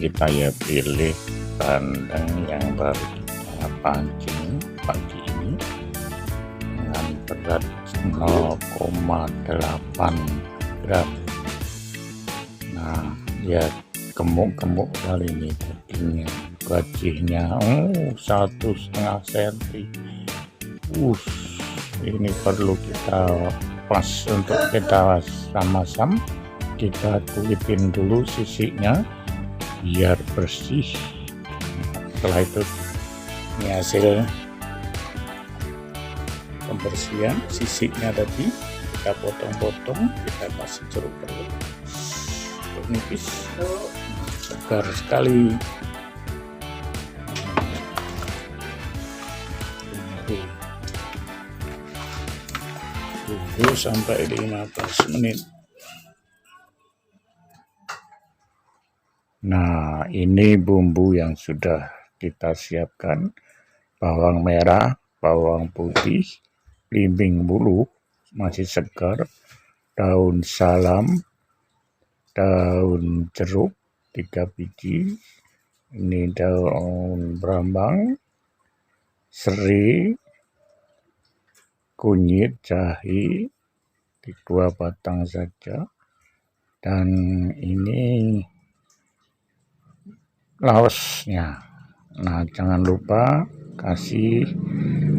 kita ya pilih bandeng yang baru kita pancing pagi ini dengan berat 0,8 gram. Nah ya, gemuk-gemuk kali ini dagingnya, gajinya 1,5 cm. Ini perlu kita pas untuk kita sama-sama kita kulitin dulu sisinya biar bersih. Setelah itu ini hasil pembersihan sisinya tadi, kita potong-potong, kita kasih jeruk nipis, segar sekali. Tunggu sampai 15 menit. Nah, ini bumbu yang sudah kita siapkan: bawang merah, bawang putih, belimbing bulu masih segar, daun salam, daun jeruk 3 biji, ini daun brambang, serai, kunyit, jahe 2 batang saja, dan ini laosnya. Nah, jangan lupa kasih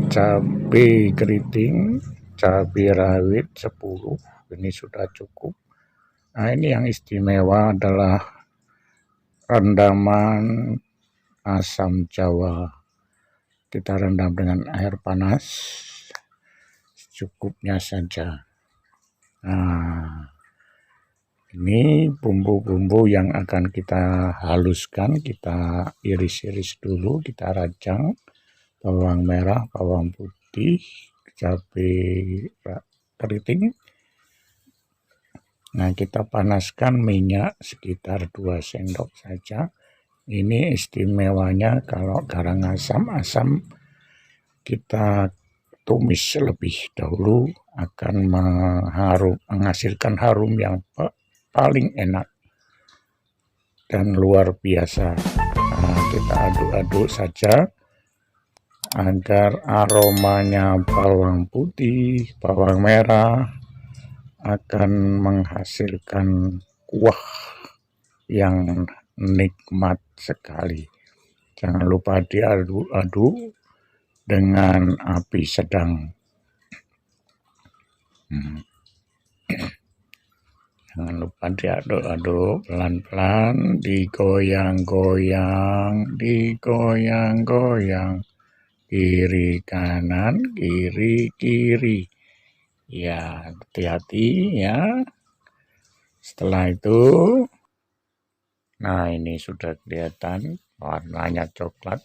cabai keriting, cabai rawit 10, ini sudah cukup. Nah, ini yang istimewa adalah rendaman asam jawa. Kita rendam dengan air panas secukupnya saja. Nah, ini bumbu-bumbu yang akan kita haluskan, kita iris-iris dulu, kita rajang. Bawang merah, bawang putih, cabai keriting. Nah, kita panaskan minyak sekitar 2 sendok saja. Ini istimewanya kalau garang asam kita tumis lebih dahulu, akan menghasilkan harum yang paling enak dan luar biasa. Nah, kita aduk-aduk saja agar aromanya bawang putih, bawang merah akan menghasilkan kuah yang nikmat sekali. Jangan lupa diaduk-aduk dengan api sedang. Jangan lupa diaduk-aduk pelan-pelan, digoyang-goyang, kiri kanan, kiri. Ya, hati-hati ya. Setelah itu, nah ini sudah kelihatan warnanya coklat.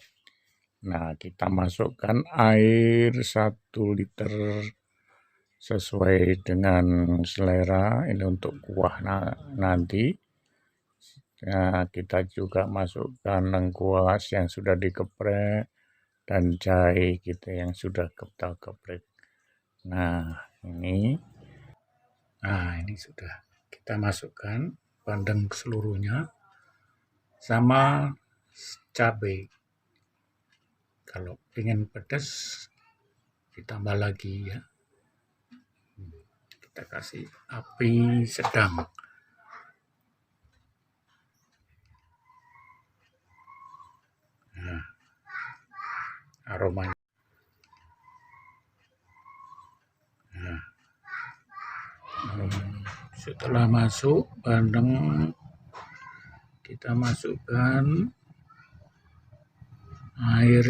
Nah, kita masukkan air 1 liter sesuai dengan selera. Ini untuk kuah nanti. Nah, kita juga masukkan lengkuas yang sudah dikeprek dan jahe kita yang sudah kita geprek. Nah, ini sudah kita masukkan bandeng seluruhnya sama cabai. Kalau ingin pedas ditambah lagi ya. Kita kasih api sedang. Nah, aromanya. Nah, setelah masuk bandeng, kita masukkan air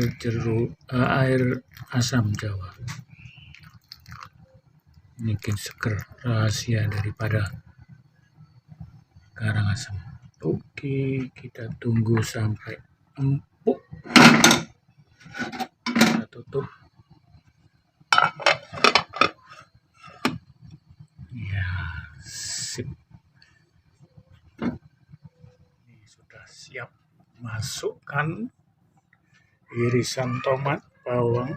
asam jawa. Mungkin seger rahasia daripada Karangasem. Oke, kita tunggu sampai empuk. Kita tutup. Ya, sip. Ini sudah siap. Masukkan irisan tomat, bawang,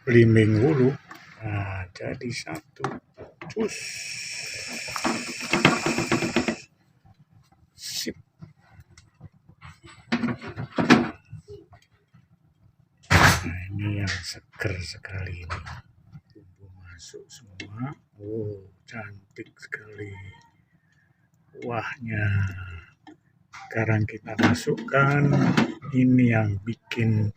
belimbing bulu. Nah, jadi satu. Sip. Nah, ini yang seger sekali ini. Bumbu masuk semua. Oh, cantik sekali kuahnya. Sekarang kita masukkan ini yang bikin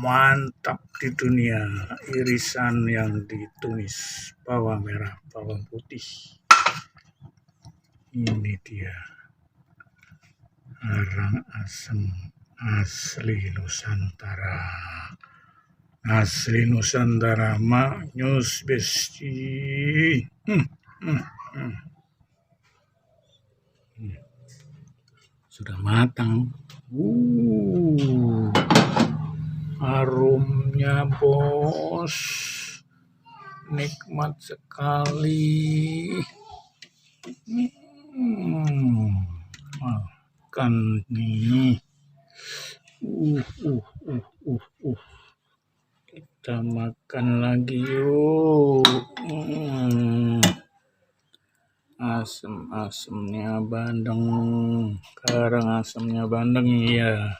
mantap di dunia, irisan yang ditumis, bawang merah, bawang putih. Ini dia arang asem asli Nusantara. Asli Nusantara, maknyus besti. Sudah matang. Harumnya bos, nikmat sekali. Makan nih. Kita makan lagi yuk. Asem-asemnya bandeng, karang asemnya bandeng ya.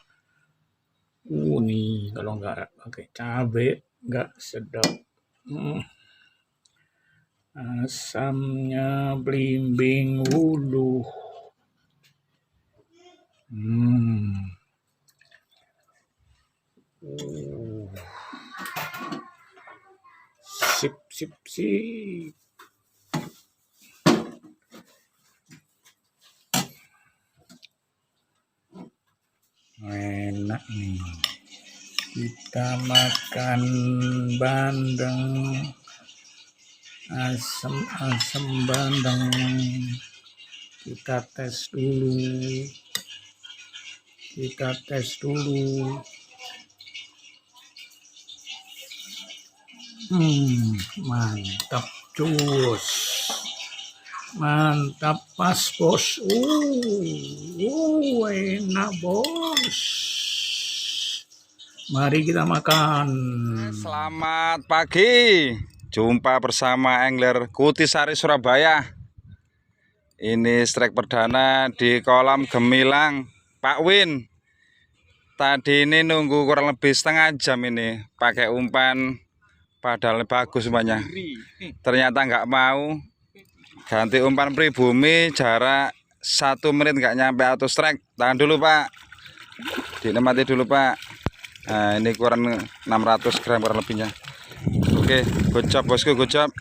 Nih kalau nggak pakai cabai nggak sedap. Asamnya belimbing wuluh. Sip. Enak nih. Kita makan bandeng, asam bandeng. Kita tes dulu. Mantap cus. Mantap pas bos. Enak bos. Mari kita makan. Selamat pagi. Jumpa bersama angler Kutisari Surabaya. Ini strike perdana di kolam Gemilang Pak Win. Tadi ini nunggu kurang lebih setengah jam ini pakai umpan, padahal bagus semuanya. Ternyata nggak mau. Ganti umpan pribumi, jarak 1 menit nggak nyampe auto strike. Tahan dulu Pak, dinikmati dulu Pak. Nah ini kurang 600 gram kurang lebihnya. Oke, good job bosku, good job.